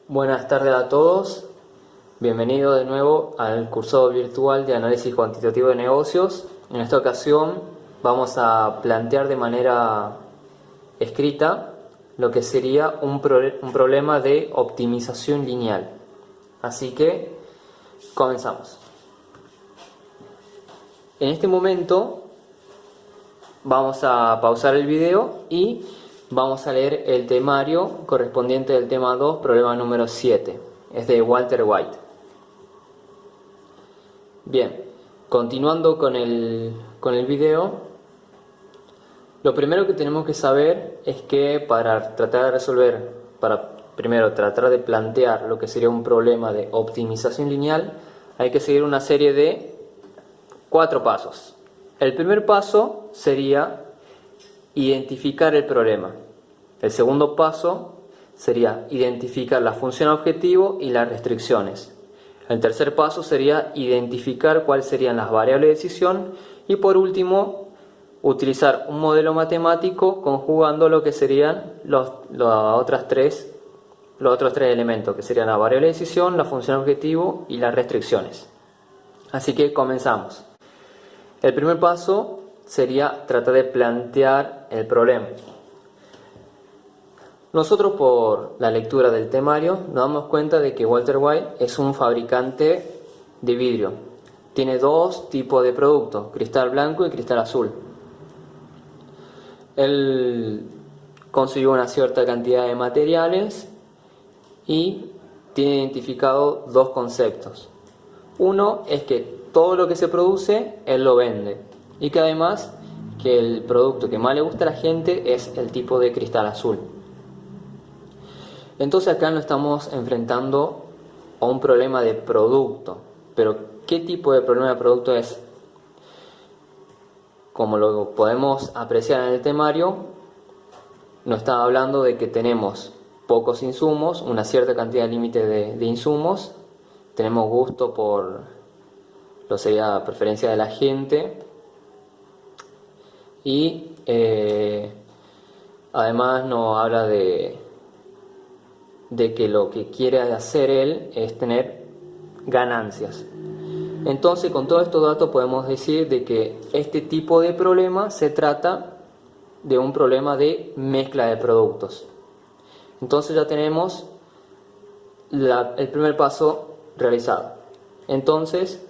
Buenas tardes a todos, bienvenidos de nuevo al curso virtual de análisis cuantitativo de negocios. En esta ocasión vamos a plantear de manera escrita lo que sería un problema de optimización lineal. Así que comenzamos. En este momento vamos a pausar el video y vamos a leer el temario correspondiente del tema 2, problema número 7. Es de Walter White. Bien, continuando con el video, lo primero que tenemos que saber es que para tratar de resolver, primero tratar de plantear lo que sería un problema de optimización lineal, hay que seguir una serie de 4 pasos. El primer paso sería identificar el problema. El segundo paso sería identificar la función objetivo y las restricciones. El tercer paso sería identificar cuáles serían las variables de decisión. Y por último, utilizar un modelo matemático conjugando lo que serían los otros tres elementos, que serían la variable de decisión, la función objetivo y las restricciones. Así que comenzamos. El primer paso sería tratar de plantear el problema. Nosotros, por la lectura del temario, nos damos cuenta de que Walter White es un fabricante de vidrio. Tiene 2 tipos de productos, cristal blanco y cristal azul. Él consiguió una cierta cantidad de materiales y tiene identificado 2 conceptos. Uno es que todo lo que se produce, él lo vende. Y que además, que el producto que más le gusta a la gente es el tipo de cristal azul. Entonces acá nos estamos enfrentando a un problema de producto. Pero, ¿qué tipo de problema de producto es? Como lo podemos apreciar en el temario, nos está hablando de que tenemos pocos insumos, una cierta cantidad límite de insumos, tenemos gusto por lo sería preferencia de la gente y además nos habla de que lo que quiere hacer él es tener ganancias. Entonces, con todos estos datos podemos decir de que este tipo de problema se trata de un problema de mezcla de productos. Entonces ya tenemos el primer paso realizado. Entonces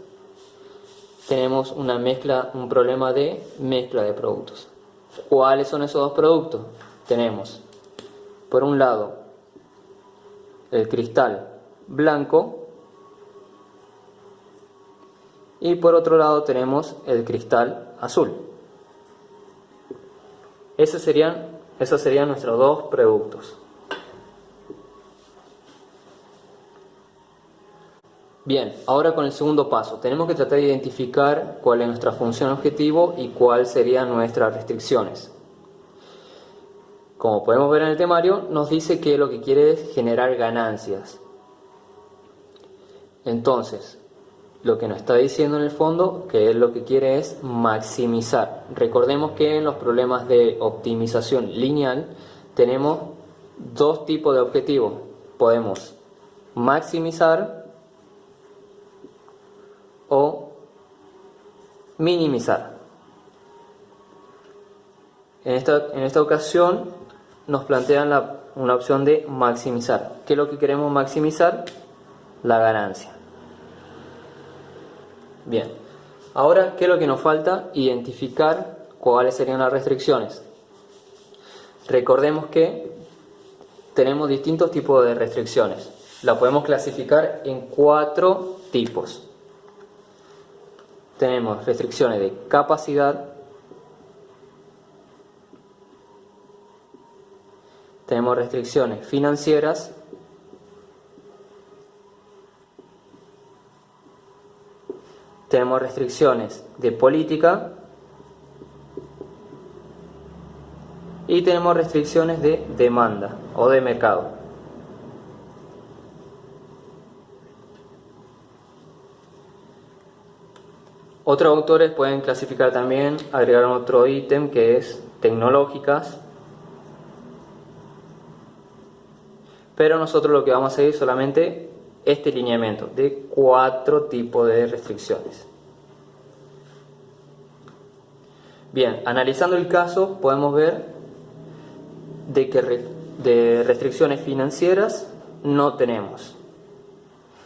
tenemos un problema de mezcla de productos. ¿Cuáles son esos 2 productos? Tenemos, por un lado, el cristal blanco y por otro lado tenemos el cristal azul. Esos serían nuestros 2 productos. Bien, ahora con el segundo paso, tenemos que tratar de identificar cuál es nuestra función objetivo y cuáles serían nuestras restricciones. Como podemos ver en el temario, nos dice que lo que quiere es generar ganancias. Entonces, lo que nos está diciendo en el fondo, que él lo que quiere es maximizar. Recordemos que en los problemas de optimización lineal tenemos 2 tipos de objetivos. Podemos maximizar o minimizar. En esta ocasión nos plantean una opción de maximizar. ¿Qué es lo que queremos maximizar? La ganancia. Bien, ahora, ¿qué es lo que nos falta? Identificar cuáles serían las restricciones. Recordemos que tenemos distintos tipos de restricciones. La podemos clasificar en 4 tipos. Tenemos restricciones de capacidad, tenemos restricciones financieras, tenemos restricciones de política y tenemos restricciones de demanda o de mercado. Otros autores pueden clasificar también, agregar otro ítem que es tecnológicas, pero nosotros lo que vamos a seguir solamente este lineamiento de 4 tipos de restricciones. Bien, analizando el caso podemos ver de que de restricciones financieras no tenemos.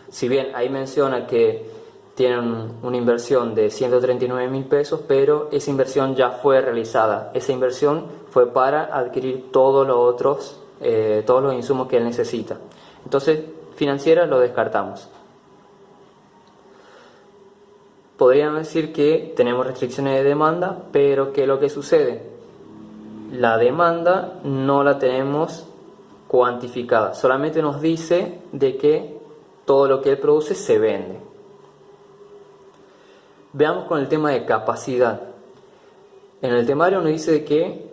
Si bien ahí menciona que tienen una inversión de 139.000 pesos, pero esa inversión ya fue realizada. Esa inversión fue para adquirir todos los insumos que él necesita. Entonces, financiera lo descartamos. Podríamos decir que tenemos restricciones de demanda, pero ¿qué es lo que sucede? La demanda no la tenemos cuantificada, solamente nos dice de que todo lo que él produce se vende. Veamos con el tema de capacidad. En el temario nos dice de que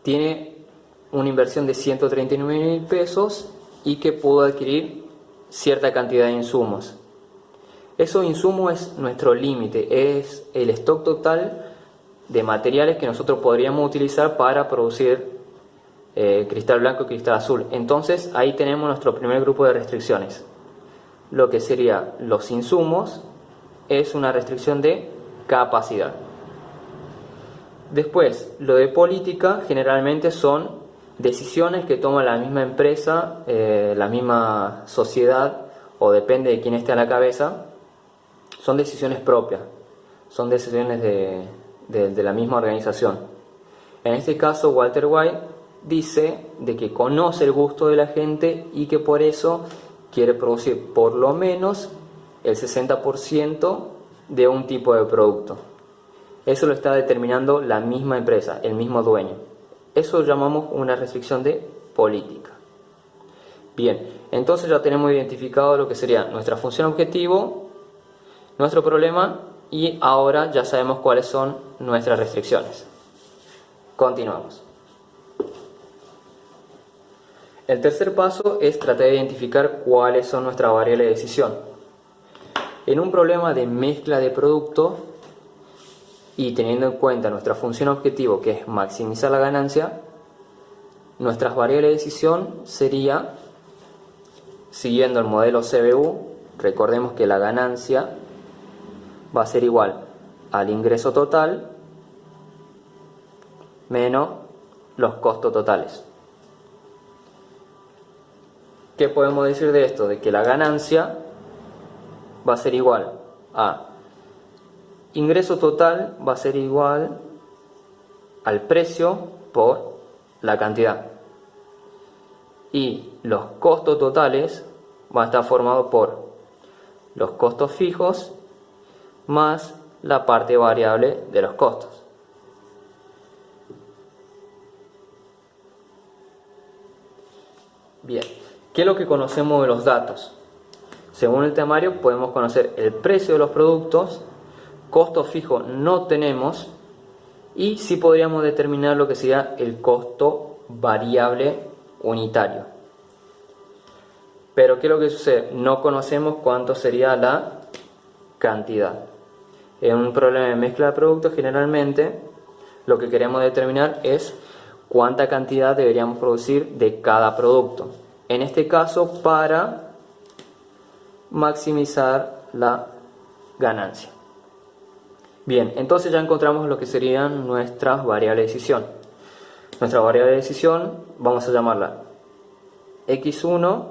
tiene una inversión de 139.000 pesos y que pudo adquirir cierta cantidad de insumos. Esos insumos es nuestro límite, es el stock total de materiales que nosotros podríamos utilizar para producir cristal blanco y cristal azul. Entonces ahí tenemos nuestro primer grupo de restricciones. Lo que sería los insumos es una restricción de capacidad. Después, lo de política generalmente son decisiones que toma la misma empresa, la misma sociedad, o depende de quién esté a la cabeza. Son decisiones propias, son decisiones de la misma organización. En este caso, Walter White dice de que conoce el gusto de la gente y que por eso quiere producir por lo menos el 60% de un tipo de producto. Eso lo está determinando la misma empresa, el mismo dueño. Eso lo llamamos una restricción de política. Bien, entonces ya tenemos identificado lo que sería nuestra función objetivo, nuestro problema, y ahora ya sabemos cuáles son nuestras restricciones. Continuamos. El tercer paso es tratar de identificar cuáles son nuestras variables de decisión. En un problema de mezcla de productos y teniendo en cuenta nuestra función objetivo, que es maximizar la ganancia, nuestras variables de decisión sería, siguiendo el modelo CBU, recordemos que la ganancia va a ser igual al ingreso total menos los costos totales. ¿Qué podemos decir de esto? De que la ganancia va a ser igual a ingreso total, va a ser igual al precio por la cantidad. Y los costos totales van a estar formados por los costos fijos más la parte variable de los costos. Bien, ¿qué es lo que conocemos de los datos? Según el temario podemos conocer el precio de los productos, costo fijo no tenemos, y sí podríamos determinar lo que sería el costo variable unitario. Pero ¿qué es lo que sucede? No conocemos cuánto sería la cantidad. En un problema de mezcla de productos generalmente lo que queremos determinar es cuánta cantidad deberíamos producir de cada producto. En este caso, para maximizar la ganancia. Bien, entonces ya encontramos lo que serían nuestras variables de decisión. Nuestra variable de decisión vamos a llamarla X1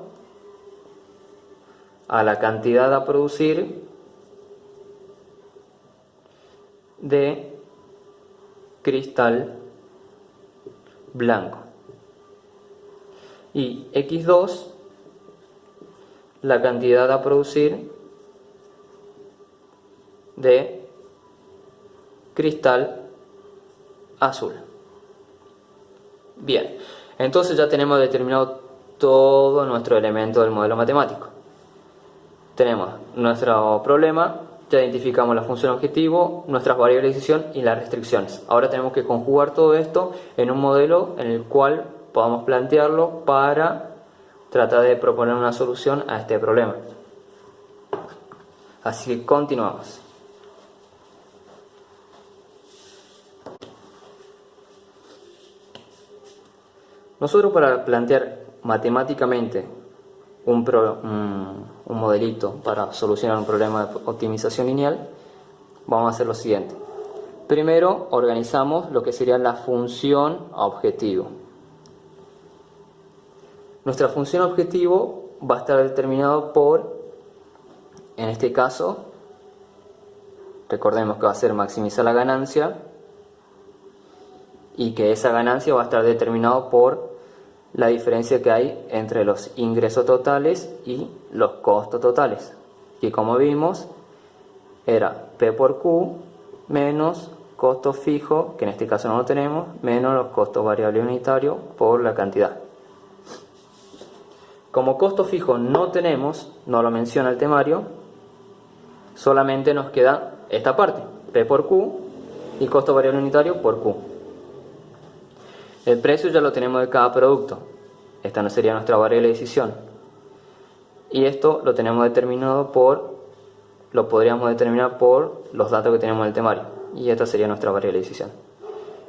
a la cantidad a producir de cristal blanco, y X2 la cantidad a producir de cristal azul. Bien, entonces ya tenemos determinado todo nuestro elemento del modelo matemático. Tenemos nuestro problema, ya identificamos la función objetivo, nuestras variables de decisión y las restricciones. Ahora tenemos que conjugar todo esto en un modelo en el cual podamos plantearlo para tratar de proponer una solución a este problema. Así que continuamos. Nosotros, para plantear matemáticamente un modelito para solucionar un problema de optimización lineal, vamos a hacer lo siguiente. Primero organizamos lo que sería la función objetivo. Nuestra función objetivo va a estar determinado por, en este caso, recordemos que va a ser maximizar la ganancia y que esa ganancia va a estar determinado por la diferencia que hay entre los ingresos totales y los costos totales, que como vimos era P por Q menos costo fijo, que en este caso no lo tenemos, menos los costos variables unitarios por la cantidad. Como costo fijo no tenemos, no lo menciona el temario, solamente nos queda esta parte, P por Q y costo variable unitario por Q. El precio ya lo tenemos de cada producto, esta no sería nuestra variable de decisión. Y esto lo tenemos determinado lo podríamos determinar por los datos que tenemos en el temario, y esta sería nuestra variable de decisión.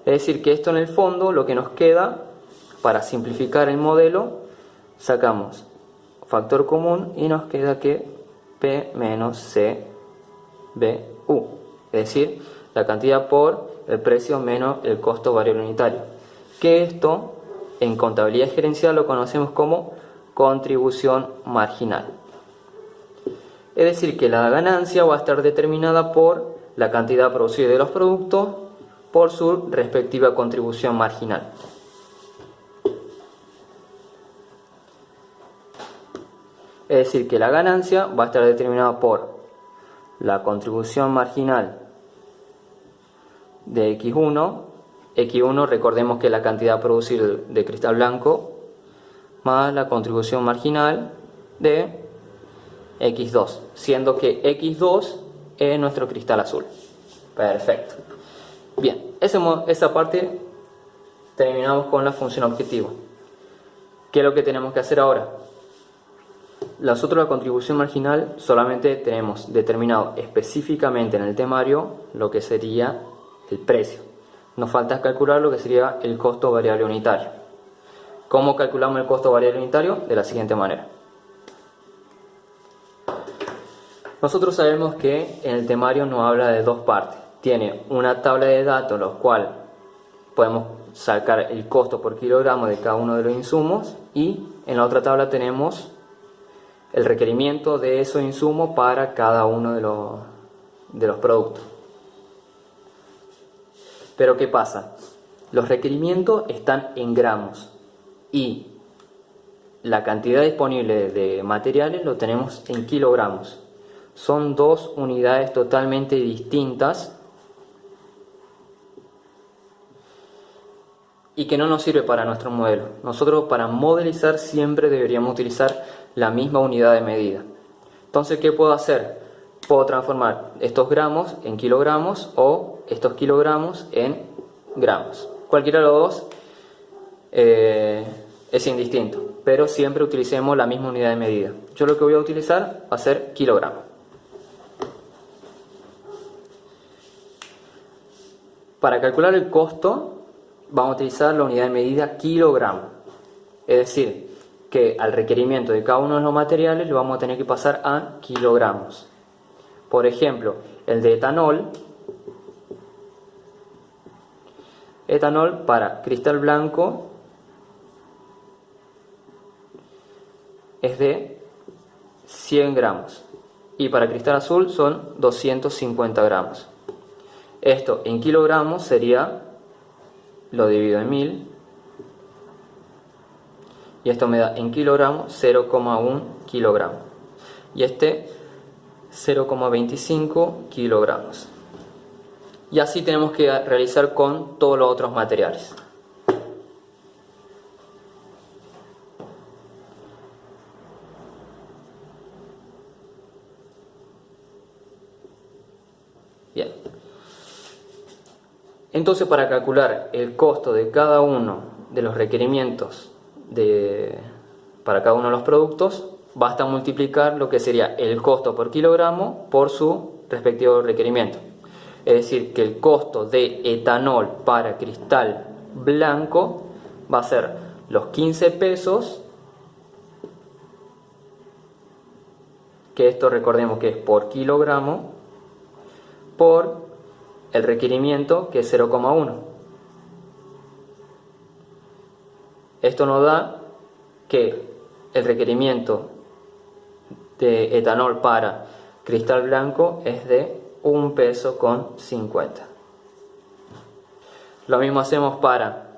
Es decir, que esto en el fondo lo que nos queda, para simplificar el modelo, sacamos factor común y nos queda que P menos C B U, es decir, la cantidad por el precio menos el costo variable unitario, que esto en contabilidad gerencial lo conocemos como contribución marginal. Es decir, que la ganancia va a estar determinada por la cantidad producida de los productos por su respectiva contribución marginal. Es decir, que la ganancia va a estar determinada por la contribución marginal de X1. X1, recordemos que es la cantidad producida de cristal blanco, más la contribución marginal de X2, siendo que X2 es nuestro cristal azul. Perfecto. Bien, esa parte terminamos con la función objetivo. ¿Qué es lo que tenemos que hacer ahora? Nosotros la contribución marginal solamente tenemos determinado específicamente en el temario lo que sería el precio. Nos falta calcular lo que sería el costo variable unitario. ¿Cómo calculamos el costo variable unitario? De la siguiente manera. Nosotros sabemos que en el temario nos habla de dos partes. Tiene una tabla de datos en la cual podemos sacar el costo por kilogramo de cada uno de los insumos, y en la otra tabla tenemos el requerimiento de esos insumos para cada uno de los productos. Pero ¿qué pasa? Los requerimientos están en gramos y la cantidad disponible de materiales lo tenemos en kilogramos. Son dos unidades totalmente distintas y que no nos sirve para nuestro modelo. Nosotros, para modelizar, siempre deberíamos utilizar la misma unidad de medida. Entonces, ¿qué puedo hacer? Puedo transformar estos gramos en kilogramos o estos kilogramos en gramos. Cualquiera de los dos es indistinto, pero siempre utilicemos la misma unidad de medida. Yo lo que voy a utilizar va a ser kilogramo. Para calcular el costo vamos a utilizar la unidad de medida kilogramo. Es decir, que al requerimiento de cada uno de los materiales lo vamos a tener que pasar a kilogramos. Por ejemplo, el de etanol para cristal blanco es de 100 gramos y para cristal azul son 250 gramos. Esto en kilogramos sería, lo divido en 1000 y esto me da en kilogramos 0,1 kilogramo y este 0,25 kilogramos. Y así tenemos que realizar con todos los otros materiales. Bien. Entonces, para calcular el costo de cada uno de los requerimientos para cada uno de los productos, basta multiplicar lo que sería el costo por kilogramo por su respectivo requerimiento. Es decir, que el costo de etanol para cristal blanco va a ser los 15 pesos que esto recordemos que es por kilogramo por el requerimiento, que es 0,1. Esto nos da que el requerimiento de etanol para cristal blanco es de 1 peso con 50. Lo mismo hacemos para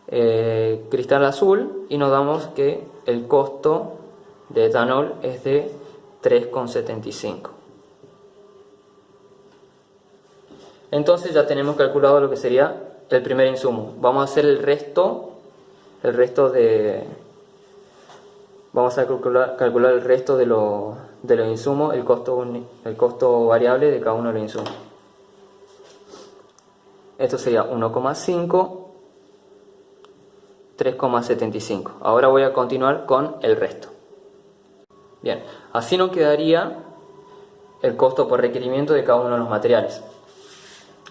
cristal azul y nos damos que el costo de etanol es de 3,75. Entonces ya tenemos calculado lo que sería el primer insumo. Vamos a hacer el resto vamos a calcular el resto de los insumos, el costo variable de cada uno de los insumos. Esto sería 1,5, 3,75. Ahora voy a continuar con el resto. Bien, así nos quedaría el costo por requerimiento de cada uno de los materiales.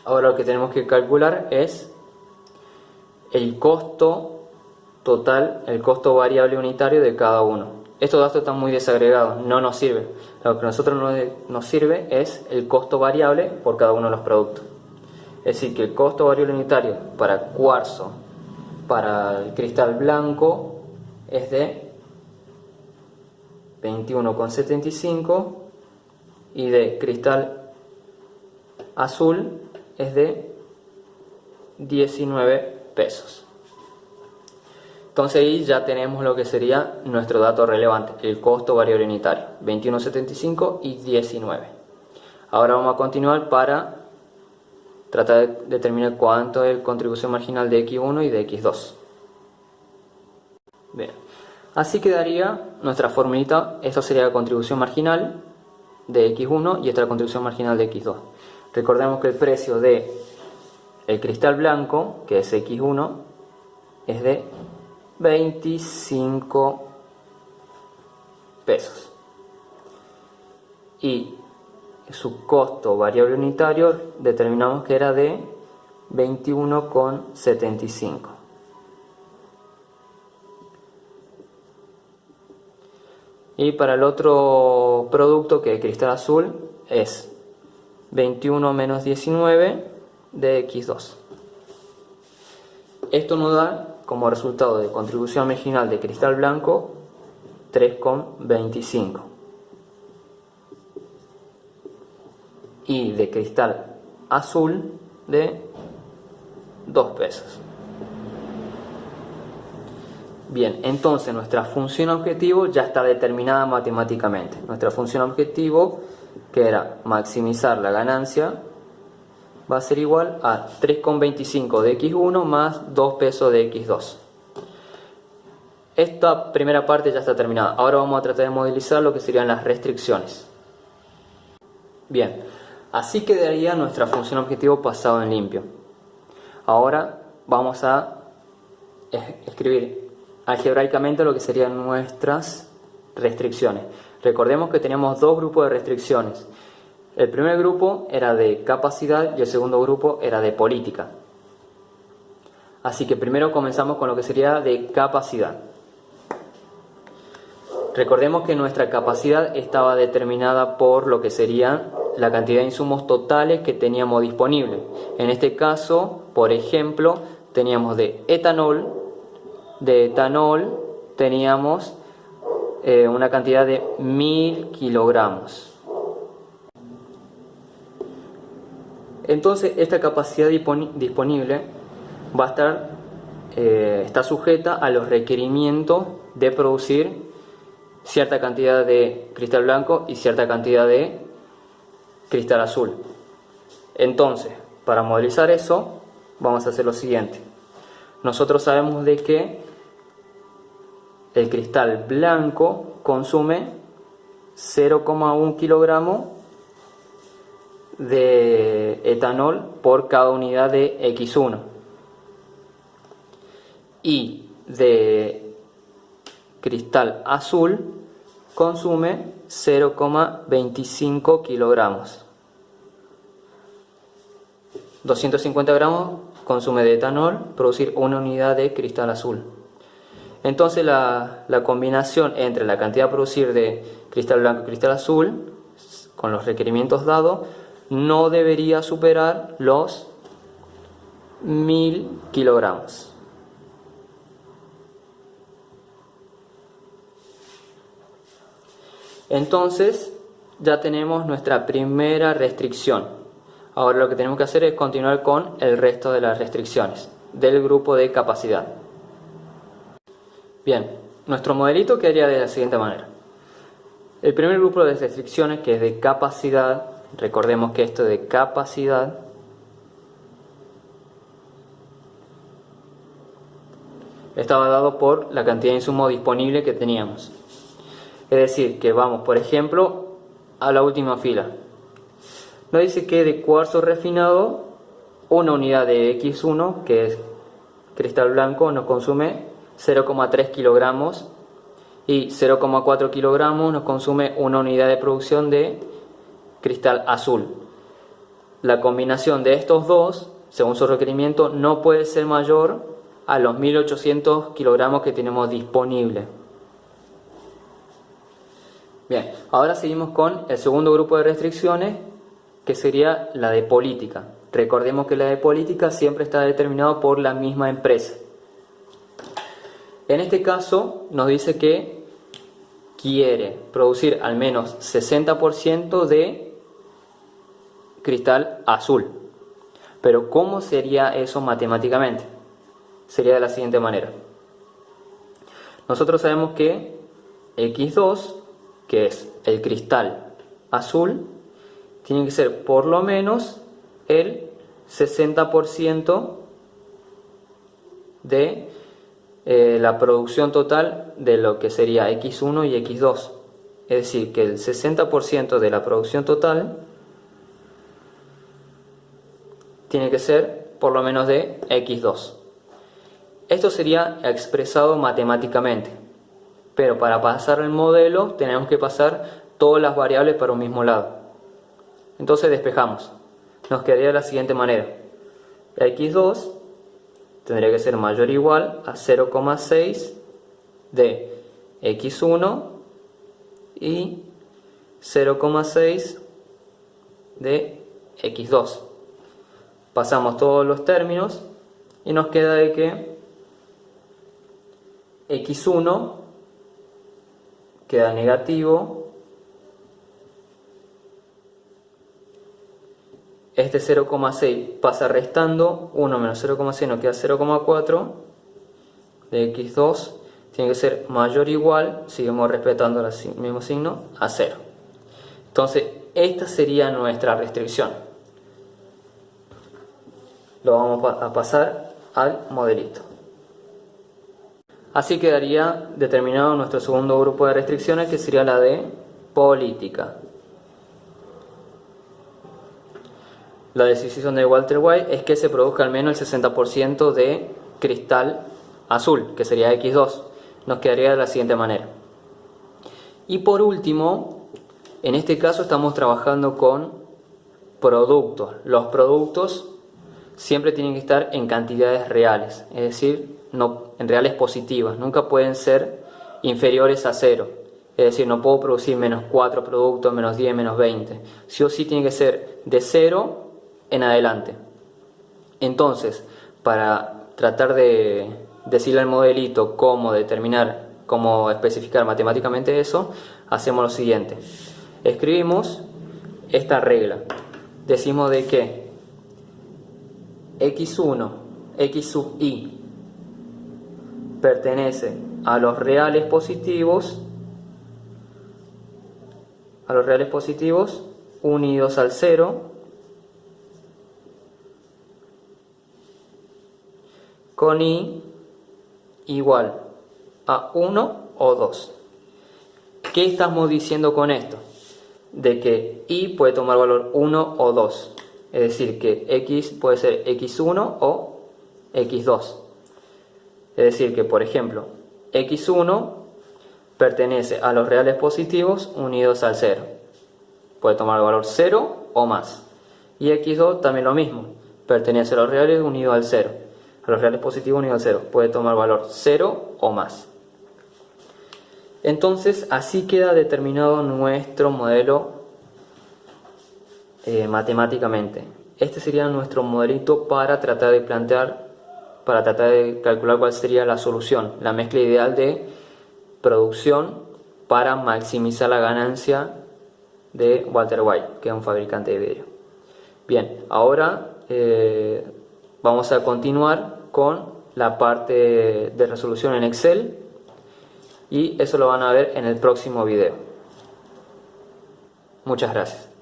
Ahora lo que tenemos que calcular es el costo total, el costo variable unitario de cada uno. Estos datos están muy desagregados, no nos sirve. Lo que a nosotros nos sirve es el costo variable por cada uno de los productos. Es decir, que el costo variable unitario para cuarzo, para el cristal blanco, es de 21,75 y de cristal azul es de 19 pesos. Entonces ahí ya tenemos lo que sería nuestro dato relevante, el costo variable unitario, 21,75 y 19. Ahora vamos a continuar para tratar de determinar cuánto es la contribución marginal de X1 y de X2. Bien, así quedaría nuestra formulita. Esto sería la contribución marginal de X1 y esta la contribución marginal de X2. Recordemos que el precio de el cristal blanco, que es X1, es de 25 pesos. Y su costo variable unitario determinamos que era de 21,75. Y para el otro producto, que es cristal azul, es 21 menos 19 de X2. Esto nos da como resultado de contribución marginal de cristal blanco 3,25 y de cristal azul de 2 pesos. Bien, entonces nuestra función objetivo ya está determinada matemáticamente. Nuestra función objetivo, que era maximizar la ganancia, va a ser igual a 3,25 de X1 más 2 pesos de X2. Esta primera parte ya está terminada. Ahora vamos a tratar de modelizar lo que serían las restricciones. Bien, así quedaría nuestra función objetivo pasado en limpio. Ahora vamos a escribir algebraicamente lo que serían nuestras restricciones. Recordemos que teníamos dos grupos de restricciones. El primer grupo era de capacidad y el segundo grupo era de política. Así que primero comenzamos con lo que sería de capacidad. Recordemos que nuestra capacidad estaba determinada por lo que sería la cantidad de insumos totales que teníamos disponibles. En este caso, por ejemplo, teníamos de etanol teníamos una cantidad de 1000 kilogramos. Entonces esta capacidad disponible va a estar está sujeta a los requerimientos de producir cierta cantidad de cristal blanco y cierta cantidad de cristal azul. Entonces, para modelizar eso, vamos a hacer lo siguiente. Nosotros sabemos de que el cristal blanco consume 0,1 kilogramo de etanol por cada unidad de X1 y de cristal azul consume 0,25 kilogramos. 250 gramos consume de etanol producir una unidad de cristal azul. Entonces la combinación entre la cantidad a producir de cristal blanco y cristal azul, con los requerimientos dados, no debería superar los 1000 kilogramos. Entonces ya tenemos nuestra primera restricción. Ahora lo que tenemos que hacer es continuar con el resto de las restricciones del grupo de capacidad. Bien, nuestro modelito quedaría de la siguiente manera. El primer grupo de restricciones, que es de capacidad, recordemos que esto de capacidad estaba dado por la cantidad de insumo disponible que teníamos. Es decir, que vamos, por ejemplo, a la última fila. Nos dice que de cuarzo refinado, una unidad de X1, que es cristal blanco, nos consume 0,3 kilogramos y 0,4 kilogramos nos consume una unidad de producción de cristal azul. La combinación de estos dos, según su requerimiento, no puede ser mayor a los 1800 kilogramos que tenemos disponibles. Bien, ahora seguimos con el segundo grupo de restricciones, que sería la de política. Recordemos que la de política siempre está determinado por la misma empresa. En este caso nos dice que quiere producir al menos 60% de cristal azul. Pero ¿cómo sería eso matemáticamente? Sería de la siguiente manera. Nosotros sabemos que X2, que es el cristal azul, tiene que ser por lo menos el 60% de la producción total de lo que sería X1 y X2. Es decir, que el 60% de la producción total tiene que ser por lo menos de X2. Esto sería expresado matemáticamente, pero para pasar el modelo tenemos que pasar todas las variables para un mismo lado. Entonces despejamos. Nos quedaría de la siguiente manera. X2 tendría que ser mayor o igual a 0,6 de X1 y 0,6 de X2. Pasamos todos los términos y nos queda de que X1 queda negativo. Este 0,6 pasa restando, 1 menos 0,6 nos queda 0,4 de X2, tiene que ser mayor o igual, seguimos respetando el mismo signo, a 0. Entonces, esta sería nuestra restricción. Lo vamos a pasar al modelito. Así quedaría determinado nuestro segundo grupo de restricciones, que sería la de política. La decisión de Walter White es que se produzca al menos el 60% de cristal azul, que sería X2. Nos quedaría de la siguiente manera. Y por último, en este caso estamos trabajando con productos. Los productos siempre tienen que estar en cantidades reales, es decir, no, en reales positivas. Nunca pueden ser inferiores a 0. Es decir, no puedo producir menos 4 productos, menos 10, menos 20. Sí o sí tiene que ser de 0 en adelante. Entonces, para tratar de decirle al modelito cómo determinar, cómo especificar matemáticamente eso, hacemos lo siguiente. Escribimos esta regla. Decimos de que X1, X sub i pertenece a los reales positivos, unidos al 0, con i igual a 1 o 2. ¿Qué estamos diciendo con esto? De que i puede tomar valor 1 o 2. Es decir, que x puede ser x1 o x2. Es decir, que por ejemplo, x1 pertenece a los reales positivos unidos al 0. Puede tomar valor 0 o más. Y x2 también lo mismo. Pertenece a los reales unidos al 0. A los reales positivos unidos al 0. Puede tomar valor 0 o más. Entonces así queda determinado nuestro modelo matemáticamente. Este sería nuestro modelito para tratar de calcular cuál sería la solución, la mezcla ideal de producción para maximizar la ganancia de Walter White, que es un fabricante de vidrio. Bien, ahora vamos a continuar con la parte de resolución en Excel y eso lo van a ver en el próximo video. Muchas gracias.